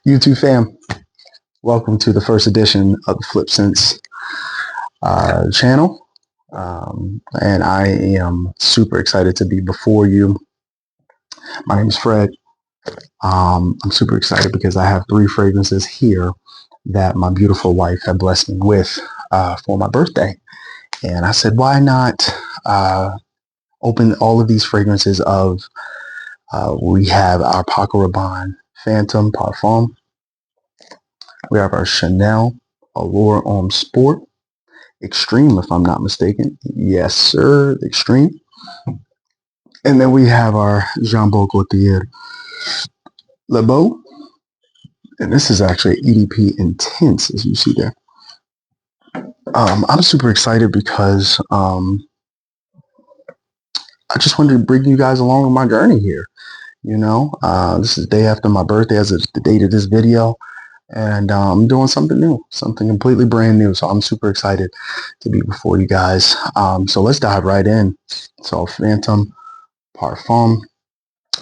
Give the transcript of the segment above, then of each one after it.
YouTube fam, welcome to the first edition of the FLPScents channel. And I am super excited to be before you. My name is Fred. I'm super excited because I have 3 fragrances here that my beautiful wife had blessed me with for my birthday. And I said, why not open all of these fragrances of, we have our Paco Rabanne Phantom Parfum. We have our Chanel Allure Homme Sport. Extreme, if I'm not mistaken. Yes, sir, Extreme. And then we have our Gaultier Beau. And this is actually EDP Intense, as you see there. I'm super excited because I just wanted to bring you guys along on my journey here. You know, this is the day after my birthday as of the date of this video. And I'm doing something new, something completely brand new. So I'm super excited to be before you guys. So let's dive right in. So Phantom Parfum.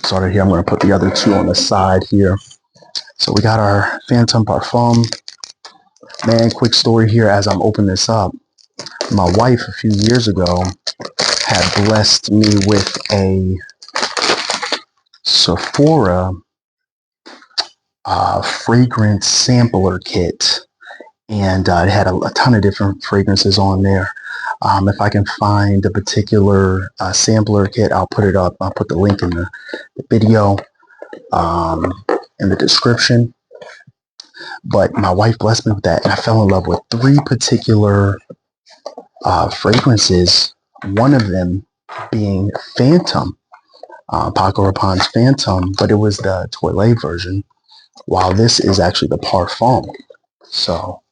Started here. I'm going to put the other 2 on the side here. So we got our Phantom Parfum. Man, quick story here as I'm opening this up. My wife a few years ago had blessed me with a Sephora fragrance sampler kit. And it had a ton of different fragrances on there. If I can find a particular sampler kit, I'll put it up. I'll put the link in the video in the description. But my wife blessed me with that, and I fell in love with 3 particular fragrances. One of them being Phantom, Paco Rabanne's Phantom, but it was the toilette version, while this is actually the Parfum. So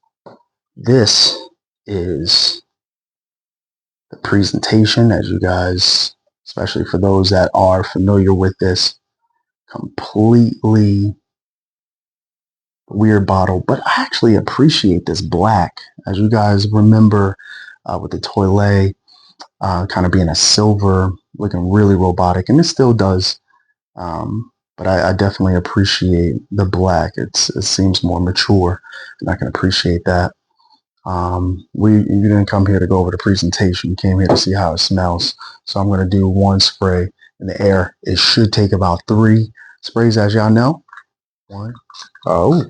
this is the presentation, as you guys, especially for those that are familiar with this, completely weird bottle, but I actually appreciate this black. As you guys remember with the toilette kind of being a silver, looking really robotic, and it still does, but I definitely appreciate the black. It seems more mature, and I can appreciate that. You didn't come here to go over the presentation. You came here to see how it smells. So I'm going to do 1 spray in the air. It should take about 3 sprays, as y'all know. 1. Oh.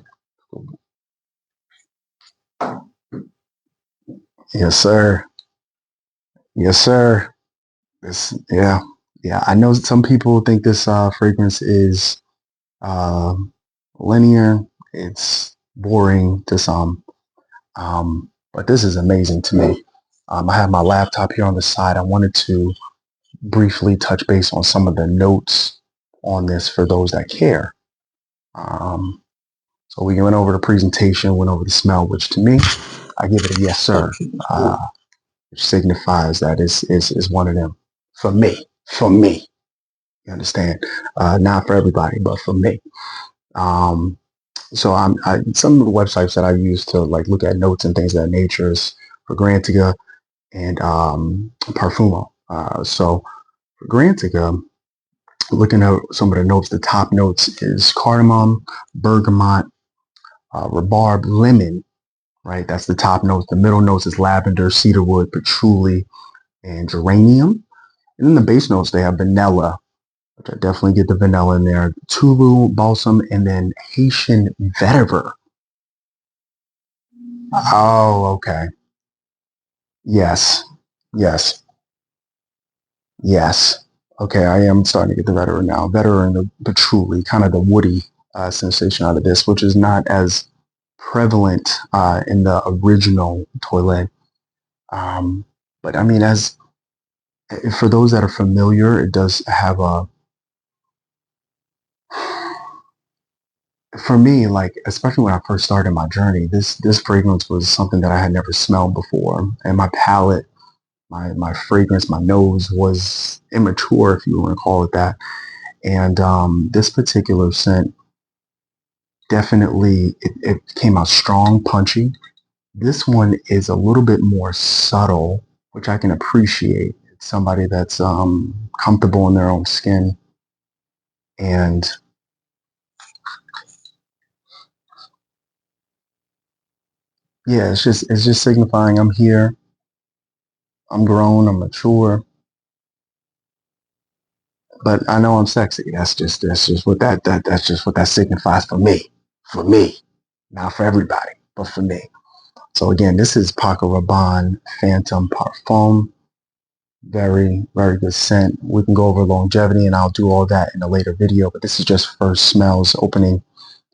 Yes, sir. Yes, sir. Yeah. I know some people think this fragrance is linear. It's boring to some, but this is amazing to me. I have my laptop here on the side. I wanted to briefly touch base on some of the notes on this for those that care. So we went over the presentation, went over the smell, which to me, I give it a yes, sir. Which signifies that is one of them for me. You understand? Not for everybody, but for me. So some of the websites that I use to like look at notes and things of that nature is Fragrantica and Parfum. So Fragrantica, looking at some of the notes, the top notes is cardamom, bergamot, rhubarb, lemon. Right, that's the top notes. The middle notes is lavender, cedarwood, patchouli, and geranium. And then the base notes, they have vanilla, which I definitely get the vanilla in there, Tulu, balsam, and then Haitian vetiver. Oh, okay. Yes. Okay, I am starting to get the vetiver now. Vetiver and the patchouli, kind of the woody sensation out of this, which is not as prevalent in the original toilette. But I mean, for those that are familiar, it does have for me, like, especially when I first started my journey, this fragrance was something that I had never smelled before. And my palate, my fragrance, my nose was immature, if you want to call it that. And this particular scent, definitely, it came out strong, punchy. This one is a little bit more subtle, which I can appreciate. It's somebody that's comfortable in their own skin. And yeah, it's just signifying I'm here, I'm grown, I'm mature, but I know I'm sexy. That's just what that's just what that signifies for me. For me. Not for everybody, but for me. So again, this is Paco Rabanne Phantom Parfum. Very, very good scent. We can go over longevity and I'll do all that in a later video, but this is just first smells opening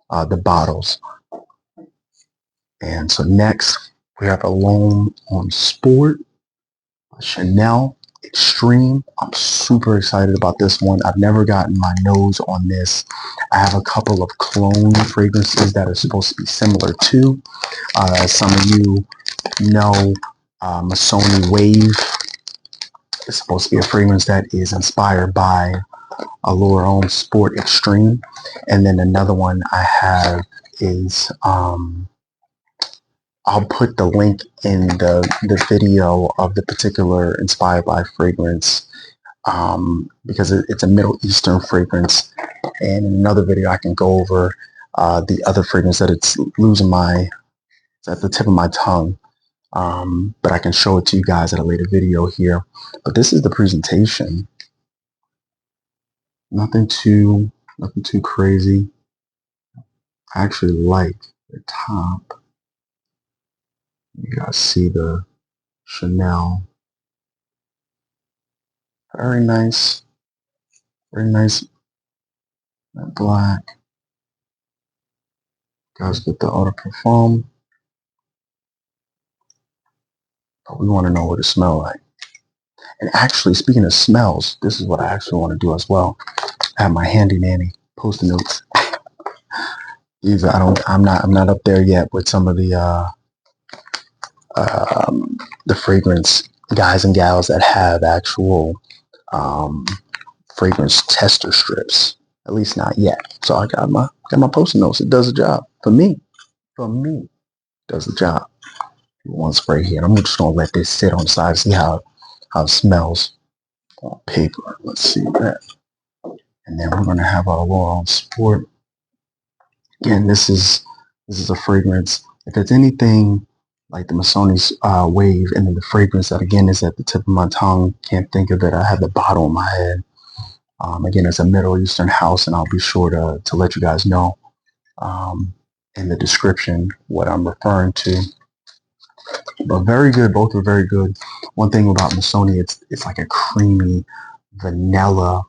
the bottles. And so next we have a L'Homme on Sport, Chanel Extreme. I'm super excited about this one. I've never gotten my nose on this. I have a couple of clone fragrances that are supposed to be similar to. As some of you know, Missoni Wave is supposed to be a fragrance that is inspired by Allure Homme Sport Extreme. And then another one I have is, I'll put the link in the video of the particular inspired by fragrance, because it's a Middle Eastern fragrance. And in another video, I can go over the other fragrance that it's at the tip of my tongue. But I can show it to you guys at a later video here. But this is the presentation. Nothing too crazy. I actually like the top. You guys see the Chanel. Very nice. Very nice. That black. You guys get the eau de parfum. But we want to know what it smells like. And actually, speaking of smells, this is what I actually want to do as well. I have my handy nanny post-it notes. These I'm not up there yet with some of the fragrance guys and gals that have actual fragrance tester strips. At least not yet. So I got my post-it notes. It does the job for me. For me, it does the job. One spray here. I'm just gonna let this sit on the side, see how it smells on paper. Let's see that. And then we're gonna have our Allure on Sport. Again, this is a fragrance. If it's anything like the Missoni's Wave, and then the fragrance that again is at the tip of my tongue, can't think of it. I have the bottle in my head. Again, it's a Middle Eastern house, and I'll be sure to let you guys know in the description what I'm referring to. But very good. Both are very good. One thing about Missoni, it's like a creamy vanilla.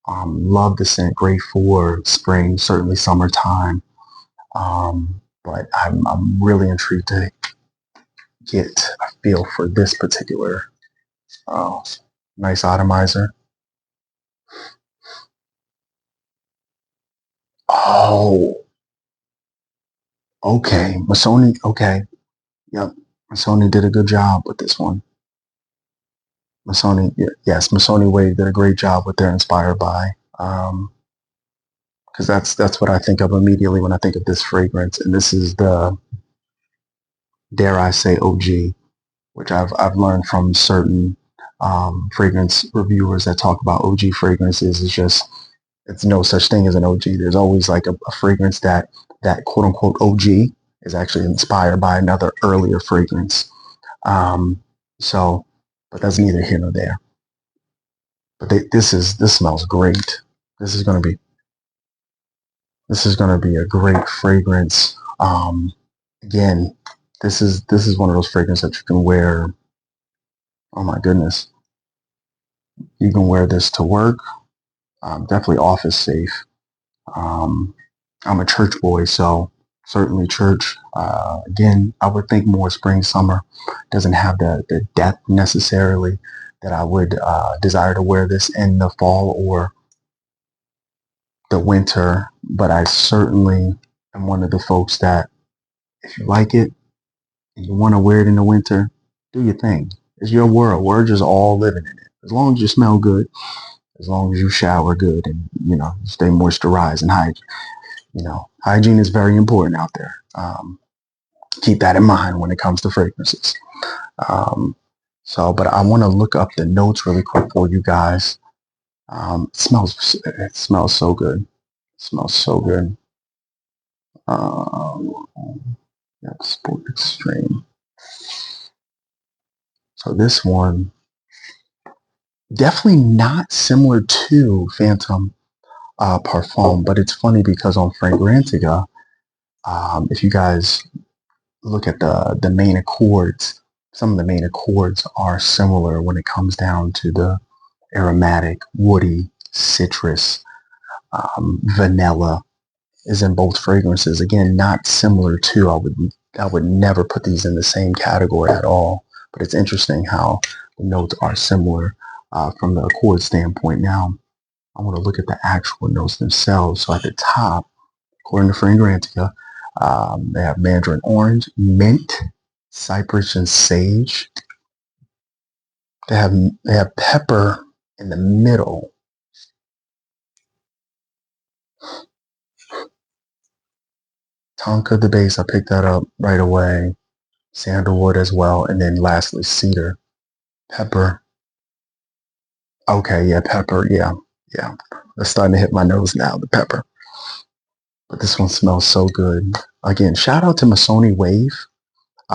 Love the scent. Great for spring, certainly summertime. But I'm really intrigued to get a feel for this particular nice atomizer. Oh, okay. Missoni, okay. Yep. Missoni did a good job with this one. Missoni, yes, Missoni Wave did a great job with their Inspired By. Because that's what I think of immediately when I think of this fragrance. And this is the, dare I say, OG, which I've learned from certain fragrance reviewers that talk about OG fragrances. It's no such thing as an OG. There's always like a fragrance that quote unquote OG is actually inspired by another earlier fragrance. But that's neither here nor there. But this smells great. This is going to be a great fragrance. Again, this is one of those fragrances that you can wear. Oh my goodness. You can wear this to work. Definitely office safe. I'm a church boy, so certainly church. Again, I would think more spring, summer. Doesn't have the depth necessarily that I would desire to wear this in the fall or the winter. But I certainly am one of the folks that if you like it and you want to wear it in the winter, do your thing. It's your world. We're just all living in it. As long as you smell good, as long as you shower good, and stay moisturized and hygiene. Hygiene is very important out there. Keep that in mind when it comes to fragrances. But I want to look up the notes really quick for you guys. It smells so good. It smells so good. Yep, Sport Extreme. So this one, definitely not similar to Phantom Parfum, but it's funny because on Fragrantica, if you guys look at the main accords, some of the main accords are similar when it comes down to the aromatic, woody, citrus, vanilla is in both fragrances. Again, not similar to, I would never put these in the same category at all. But it's interesting how the notes are similar from the accord standpoint. Now, I want to look at the actual notes themselves. So at the top, according to Fragrantica, they have mandarin orange, mint, cypress, and sage. They have pepper in the middle. Tonka, the base, I picked that up right away. Sandalwood as well, and then lastly cedar. Pepper. Okay, yeah, pepper. Yeah. That's starting to hit my nose now, the pepper. But this one smells so good. Again, shout out to Masoni Wave.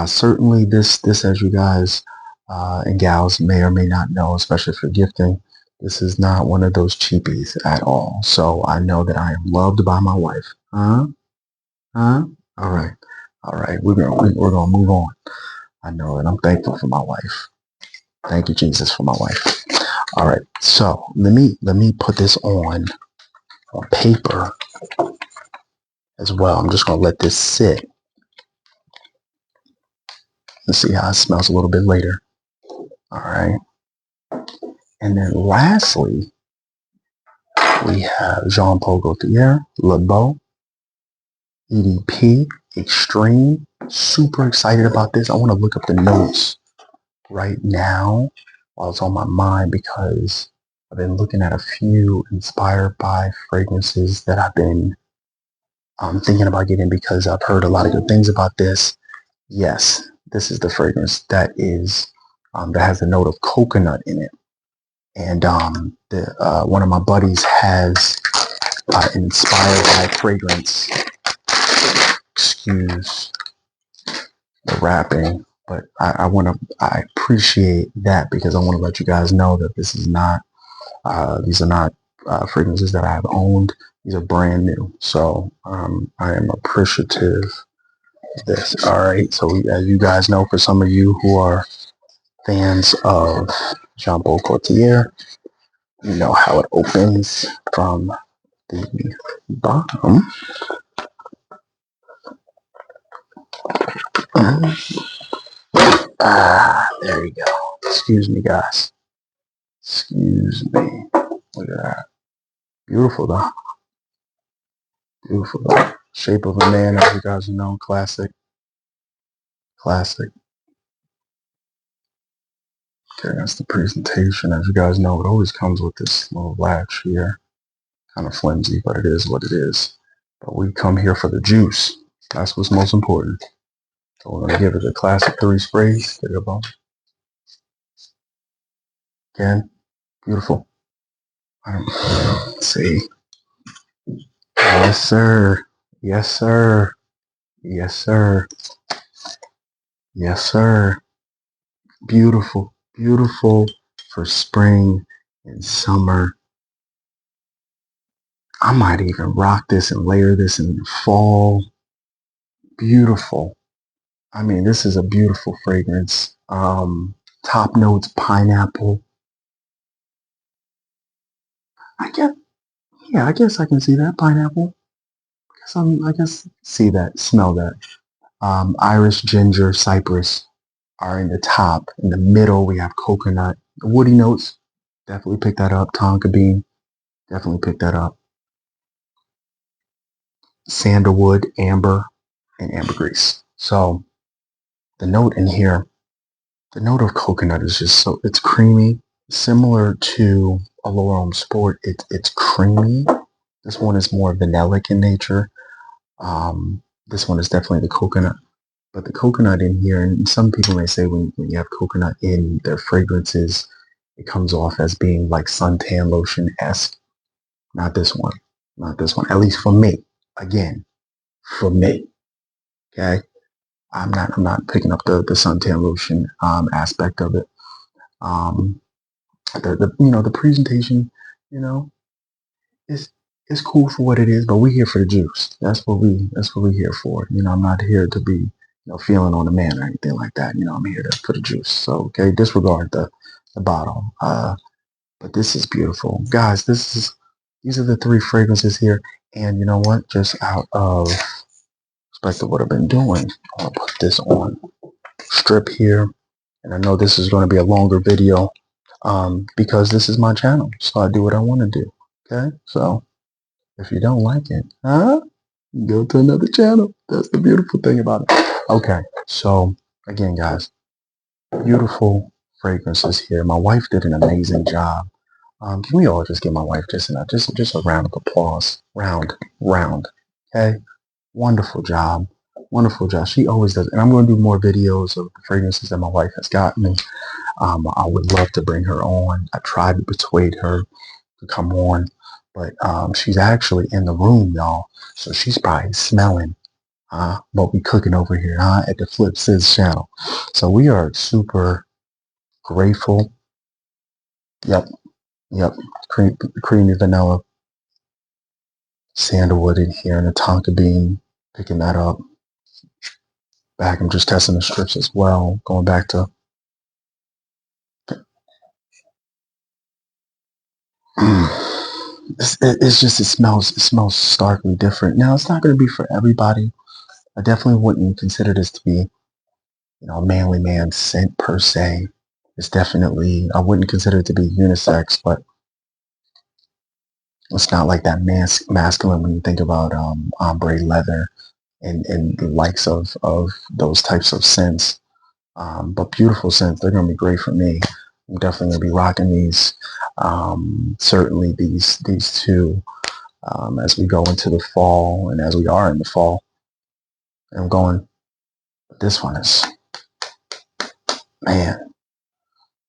Certainly this, as you guys and gals may or may not know, especially for gifting, this is not one of those cheapies at all. So I know that I am loved by my wife. Huh? Huh? All right. We're gonna move on. I know, and I'm thankful for my wife. Thank you, Jesus, for my wife. All right. So let me put this on paper as well. I'm just gonna let this sit and see how it smells a little bit later. All right. And then lastly, we have Jean Paul Gaultier, Beau, EDP, Extreme. Super excited about this. I want to look up the notes right now while it's on my mind because I've been looking at a few inspired by fragrances that I've been thinking about getting because I've heard a lot of good things about this. Yes, this is the fragrance that has a note of coconut in it. And one of my buddies has an inspired by fragrance. Excuse the rapping, but I appreciate that because I want to let you guys know that these are not fragrances that I have owned. These are brand new. So I am appreciative of this. All right. So as you guys know, for some of you who are fans of Jean Paul Gaultier, you know how it opens from the bottom. There you go. Excuse me, guys. Excuse me. Look at that. Beautiful, though. Beautiful, though. Shape of a Man, as you guys know, classic. Classic. Okay, that's the presentation. As you guys know, it always comes with this little latch here. Kind of flimsy, but it is what it is. But we come here for the juice. That's what's most important. So we're going to give it a classic 3 sprays. There you go. Again, beautiful. Let's see. Yes, sir. Yes, sir. Yes, sir. Yes, sir. Beautiful. Beautiful for spring and summer. I might even rock this and layer this in the fall. Beautiful. I mean, this is a beautiful fragrance. Top notes, pineapple. I guess I can see that pineapple. I guess see that, smell that. Iris, ginger, cypress are in the top. In the middle, we have coconut. The woody notes, definitely pick that up. Tonka bean, definitely pick that up. Sandalwood, amber, and ambergris. So the note in here, the note of coconut is just it's creamy, similar to Allure Sport. It's creamy. This one is more vanillic in nature. This one is definitely the coconut. But the coconut in here, and some people may say when you have coconut in their fragrances, it comes off as being like suntan lotion-esque. Not this one. Not this one. At least for me. Again, for me. Okay? I'm not picking up the suntan lotion aspect of it. Um, the presentation, you know, is it's cool for what it is, but we're here for the juice. That's what we're here for. I'm not here to be feeling on a man or anything like that. I'm here for the juice. So okay, disregard the bottle. But this is beautiful, guys. These are the three fragrances here, and you know what? Just out of respect to what I've been doing, I'll put this on strip here, and I know this is going to be a longer video because this is my channel, so I do what I want to do. Okay, so if you don't like it, go to another channel. That's the beautiful thing about it. Okay, so again, guys, beautiful fragrances here. My wife did an amazing job. Can we all just give my wife just a round of applause? Round. Okay, wonderful job. Wonderful job. She always does. And I'm going to do more videos of the fragrances that my wife has gotten me. I would love to bring her on. I tried to persuade her to come on, but she's actually in the room, y'all. So she's probably smelling what we cooking over here at the FLPScents channel. So we are super grateful. Yep. Creamy vanilla, sandalwood in here, and a tonka bean. Picking that up. Back, I'm just testing the strips as well. Going back to it smells starkly different. Now it's not going to be for everybody. I definitely wouldn't consider this to be a manly man scent per se. It's definitely, I wouldn't consider it to be unisex, but it's not like that masculine when you think about ombre leather and the likes of those types of scents. But beautiful scents, they're going to be great for me. I'm definitely going to be rocking these. Certainly these two as we go into the fall and as we are in the fall. And I'm going, this one is, man.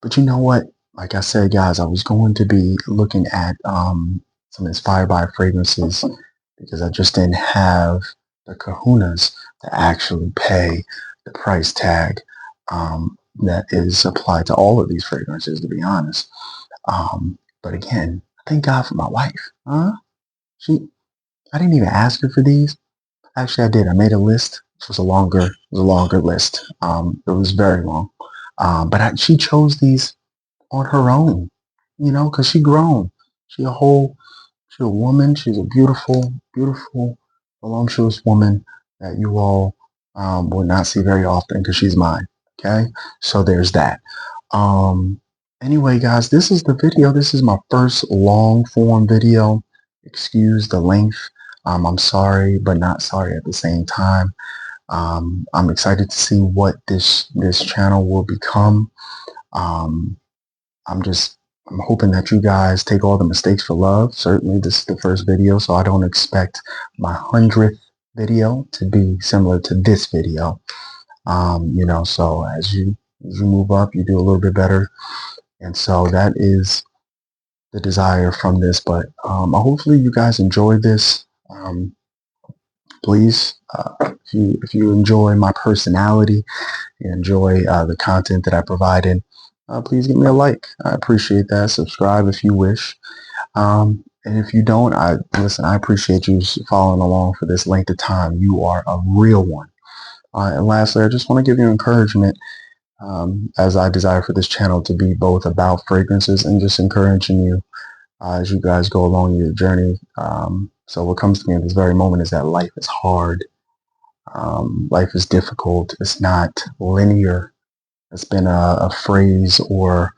But you know what? Like I said, guys, I was going to be looking at some inspired by fragrances because I just didn't have the kahunas to actually pay the price tag that is applied to all of these fragrances, to be honest. But again, thank God for my wife. I didn't even ask her for these. Actually, I did. I made a list. It was a longer list. It was very long. But she chose these on her own, because she grown. She a whole, she's a woman. She's a beautiful, voluptuous woman that you all will not see very often because she's mine. Okay, so there's that. Um, anyway, guys, this is the video. This is my first long form video. Excuse the length. I'm sorry, but not sorry at the same time. I'm excited to see what this channel will become. Um, I'm hoping that you guys take all the mistakes for love. Certainly, this is the first video, so I don't expect my 100th video to be similar to this video. So as you move up, you do a little bit better, and so that is the desire from this. But hopefully, you guys enjoy this. Please, if you enjoy my personality, you enjoy the content that I provided, please give me a like. I appreciate that. Subscribe if you wish. And if you don't, I appreciate you following along for this length of time. You are a real one. And lastly, I just want to give you encouragement as I desire for this channel to be both about fragrances and just encouraging you as you guys go along your journey. So what comes to me at this very moment is that life is hard. Life is difficult. It's not linear. It's been a phrase or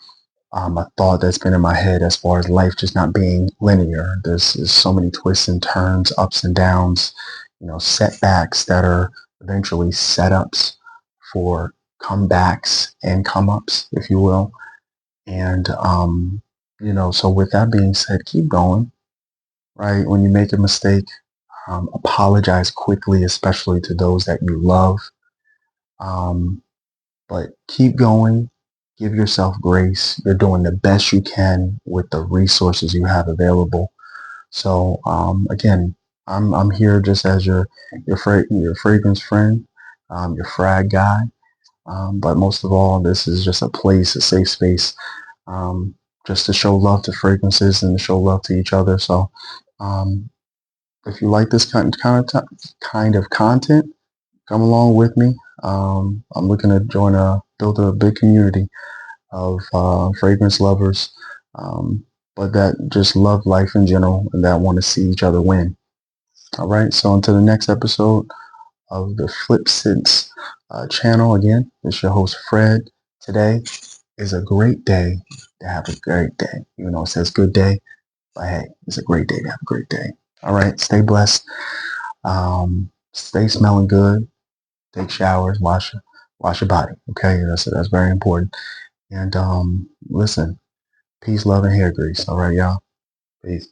a thought that's been in my head as far as life just not being linear. There's so many twists and turns, ups and downs, setbacks that are eventually setups for comebacks and come-ups, if you will. And, so with that being said, keep going, right? When you make a mistake, apologize quickly, especially to those that you love. But keep going. Give yourself grace. You're doing the best you can with the resources you have available. So again, I'm here just as your fragrance friend, your frag guy. But most of all, this is just a place, a safe space, um, just to show love to fragrances and to show love to each other. So um, if you like this kind of content, come along with me. I'm looking to build a big community of fragrance lovers, but that just love life in general and that want to see each other win. All right, so until the next episode of the FLPScents channel, again, it's your host Fred. Today is a great day to have a great day. Even though it says good day, but hey, it's a great day to have a great day. All right, stay blessed. Stay smelling good. Take showers. Wash your body. Okay, that's very important. And listen, peace, love, and hair grease. All right, y'all. Peace.